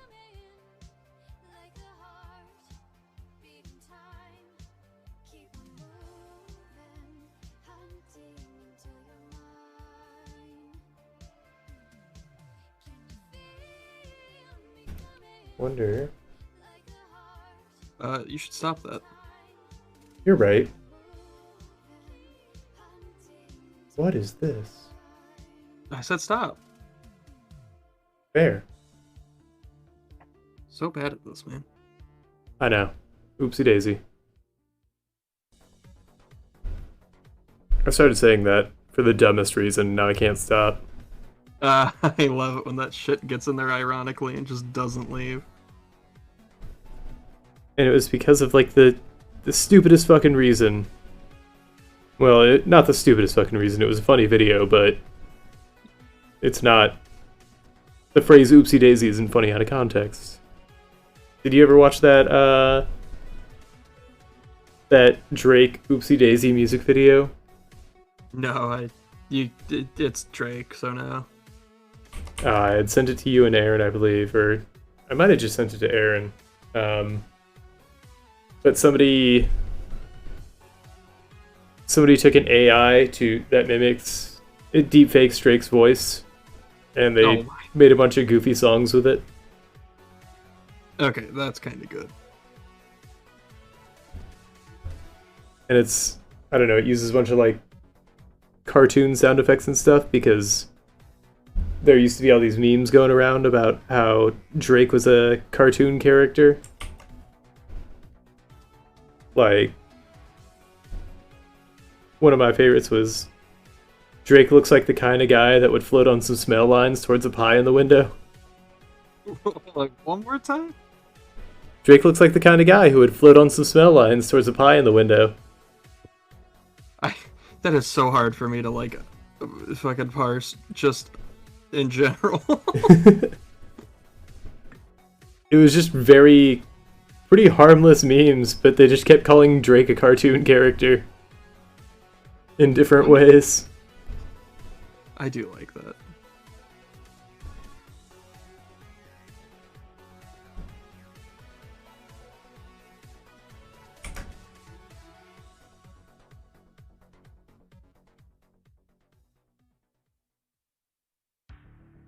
Wonder. You should stop that. You're right. What is this? I said stop. Fair. So bad at this, man. I know. Oopsie daisy. I started saying that for the dumbest reason, now I can't stop. I love it when that shit gets in there ironically and just doesn't leave. And it was because of, like, the stupidest fucking reason. Well, not the stupidest fucking reason, it was a funny video, but it's not. The phrase oopsie daisy isn't funny out of context. Did you ever watch that Drake oopsie daisy music video? No, it's Drake, so no. I had sent it to you and Aaron, I believe, or I might have just sent it to Aaron. But somebody took an AI that mimics it deepfakes Drake's voice, and they made a bunch of goofy songs with it. Okay, that's kind of good. And it's, I don't know, it uses a bunch of like cartoon sound effects and stuff because there used to be all these memes going around about how Drake was a cartoon character. Like, one of my favorites was Drake looks like the kind of guy that would float on some smell lines towards a pie in the window. Like, one more time? Drake looks like the kind of guy who would float on some smell lines towards a pie in the window. That is so hard for me to, like, fucking parse, just in general. It was just pretty harmless memes, but they just kept calling Drake a cartoon character in different ways. I do like that.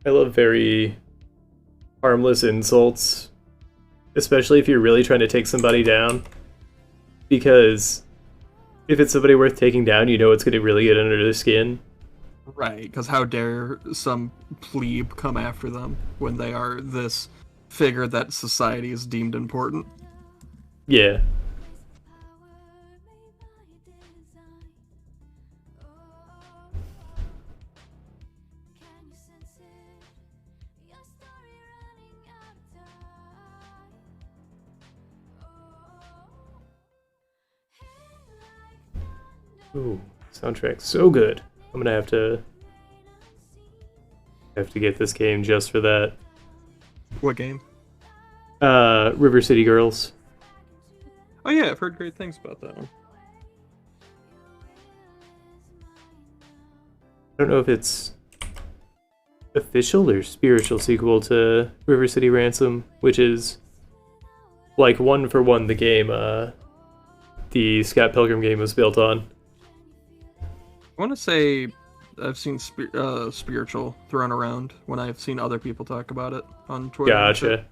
I love very harmless insults, especially if you're really trying to take somebody down, because if it's somebody worth taking down, you know it's going to really get under their skin. Right, because how dare some plebe come after them when they are this figure that society has deemed important? Yeah. Ooh, soundtrack so good. I'm gonna have to get this game just for that. What game? River City Girls. Oh yeah, I've heard great things about that one. I don't know if it's official or spiritual sequel to River City Ransom, which is like one for one the game the Scott Pilgrim game was built on. I want to say I've seen spiritual thrown around when I've seen other people talk about it on Twitter. Gotcha.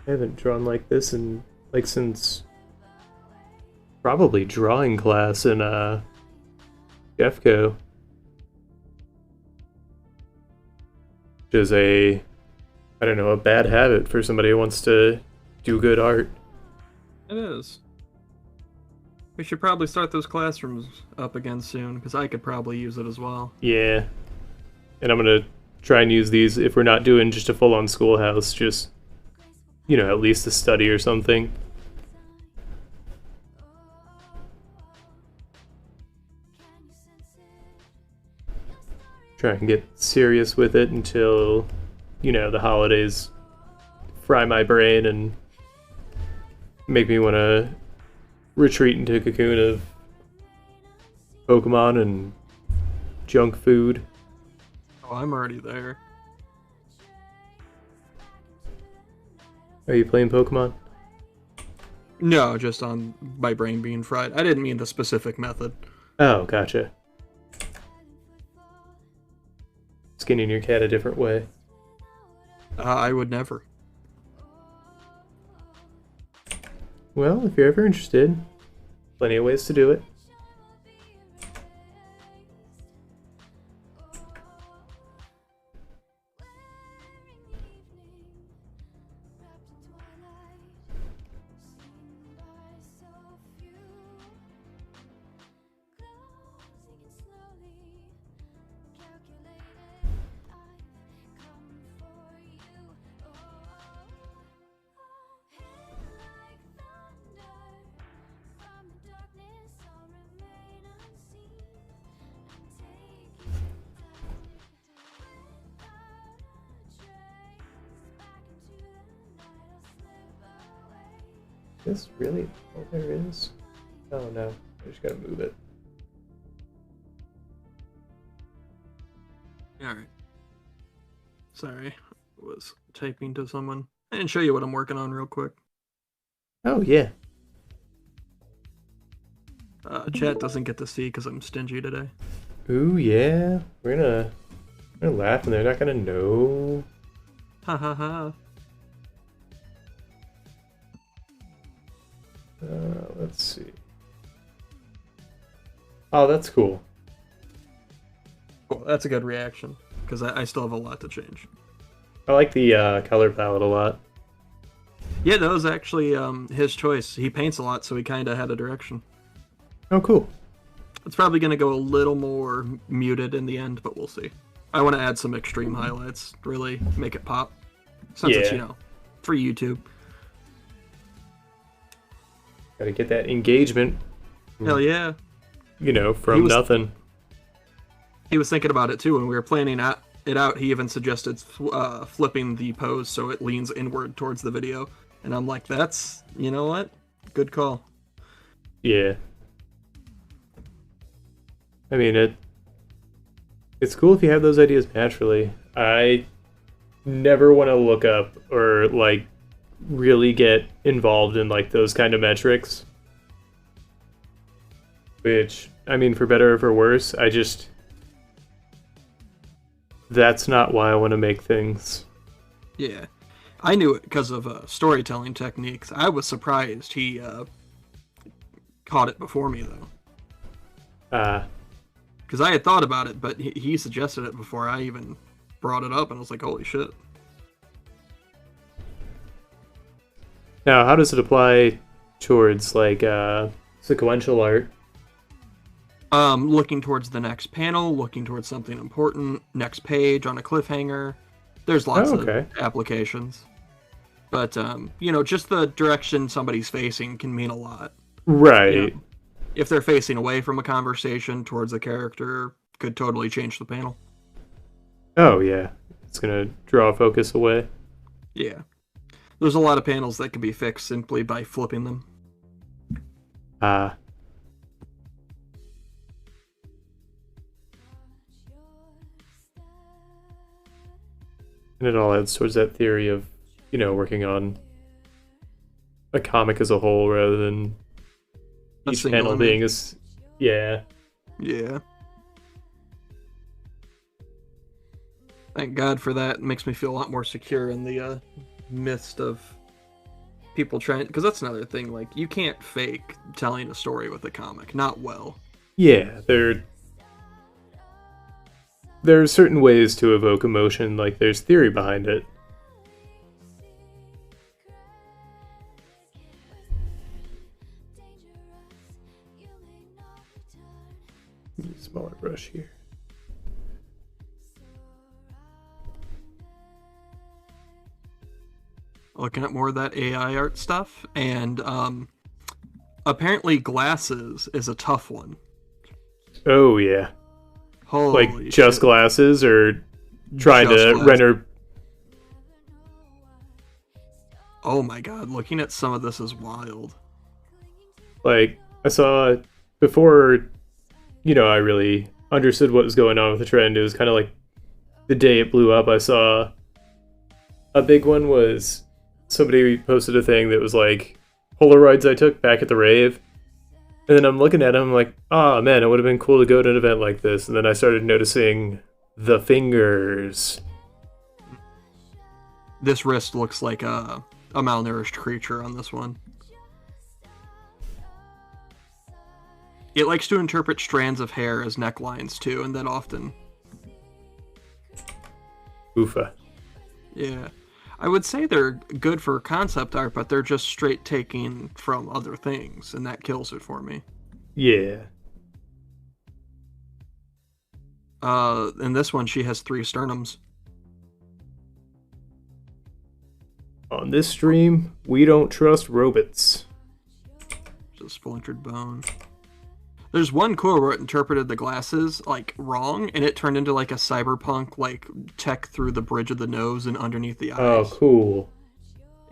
I haven't drawn like this in since probably drawing class in Jeffco, which is a, I don't know, a bad habit for somebody who wants to do good art. It is. We should probably start those classrooms up again soon, because I could probably use it as well. Yeah, and I'm gonna try and use these if we're not doing just a full-on schoolhouse, just, you know, at least a study or something. Try and get serious with it until, you know, the holidays fry my brain and make me want to retreat into a cocoon of Pokemon and junk food. Oh, I'm already there. Are you playing Pokemon? No, just on my brain being fried. I didn't mean the specific method. Oh, gotcha. Skinning your cat a different way. I would never. Well, if you're ever interested, plenty of ways to do it. This really all there is? Oh no, I just gotta move it. Alright. Sorry, I was typing to someone. I didn't show you what I'm working on real quick. Oh yeah. Chat doesn't get to see because I'm stingy today. Ooh yeah. We're gonna laugh and they're not gonna know. Ha ha ha. Let's see. Oh, that's cool. Cool, that's a good reaction, because I still have a lot to change. I like the color palette a lot. Yeah, that was actually his choice. He paints a lot, so he kind of had a direction. Oh, cool. It's probably going to go a little more muted in the end, but we'll see. I want to add some extreme highlights, really make it pop. Since it's, Yeah. you know, for YouTube. Gotta get that engagement. Hell yeah. You know, from nothing. He was thinking about it too when we were planning it out. He even suggested flipping the pose so it leans inward towards the video. And I'm like, that's, you know what? Good call. Yeah. I mean, it's cool if you have those ideas naturally. I never want to look up or, like, really get involved in, like, those kind of metrics. Which, I mean, for better or for worse, that's not why I want to make things. Yeah. I knew it because of storytelling techniques. I was surprised he caught it before me, though. Because I had thought about it, but he suggested it before I even brought it up, and I was like, holy shit. Now, how does it apply towards, like, sequential art? Looking towards the next panel, looking towards something important, next page on a cliffhanger. There's lots of applications. But, you know, just the direction somebody's facing can mean a lot. Right. You know, if they're facing away from a conversation towards the character, could totally change the panel. Oh, yeah. It's gonna draw focus away. Yeah. There's a lot of panels that can be fixed simply by flipping them. And it all adds towards that theory of, you know, working on a comic as a whole rather than each panel being as... Yeah. Yeah. Thank God for that. It makes me feel a lot more secure in the midst of people trying, because that's another thing. Like, you can't fake telling a story with a comic, not well. Yeah, there are certain ways to evoke emotion, like there's theory behind it. Smaller brush here. Looking at more of that AI art stuff, and apparently glasses is a tough one. Oh yeah. Holy Like just shit. glasses or trying Just to glasses. render. Oh my god, looking at some of this is wild. Like I saw before, I really understood what was going on with the trend. It was kind of like the day it blew up. I saw a big one was somebody posted a thing that was like Polaroids I took back at the rave. And then I'm looking at them, I'm like, oh man, it would have been cool to go to an event like this. And then I started noticing the fingers. This wrist looks like a malnourished creature on this one. It likes to interpret strands of hair as necklines too, and then often. Oofa. Yeah. I would say they're good for concept art, but they're just straight taking from other things, and that kills it for me. Yeah. In this one, she has 3 sternums. On this stream, we don't trust robots. Just splintered bone. There's one cool where it interpreted the glasses, like, wrong, and it turned into, like, a cyberpunk, like, tech through the bridge of the nose and underneath the eyes. Oh, cool.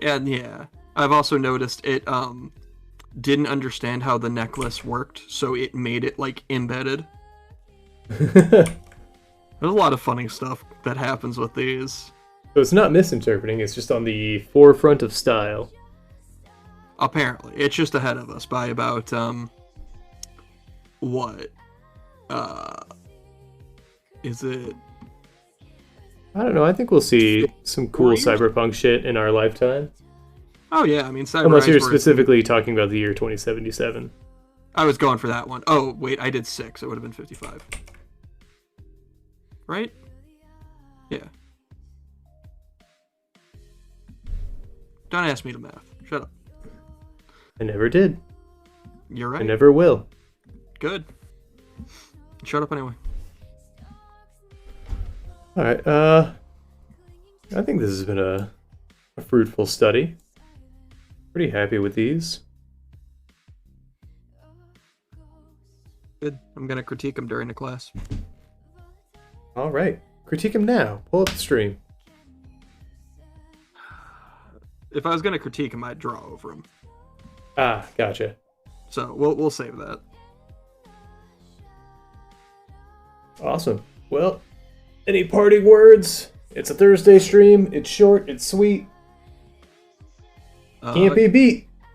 And, yeah. I've also noticed it, didn't understand how the necklace worked, so it made it, like, embedded. There's a lot of funny stuff that happens with these. So it's not misinterpreting, it's just on the forefront of style. Apparently. It's just ahead of us by about, what? Is it... I don't know, I think we'll see some cool 4 years? cyberpunk shit in our lifetime. Oh, yeah, I mean, Cyber Unless you're Eyes were- specifically talking about the year 2077. I was going for that one. Oh, wait, I did 6. It would have been 55. Right? Yeah. Don't ask me to math. Shut up. I never did. You're right. I never will. Good. Shut up anyway. Alright, I think this has been a fruitful study. Pretty happy with these. Good. I'm gonna critique them during the class. Alright, critique him now. Pull up the stream. If I was gonna critique them, I'd draw over them. Ah, gotcha. So we'll save that. Awesome. Well, any parting words? It's a Thursday stream. It's short. It's sweet. Can't be beat.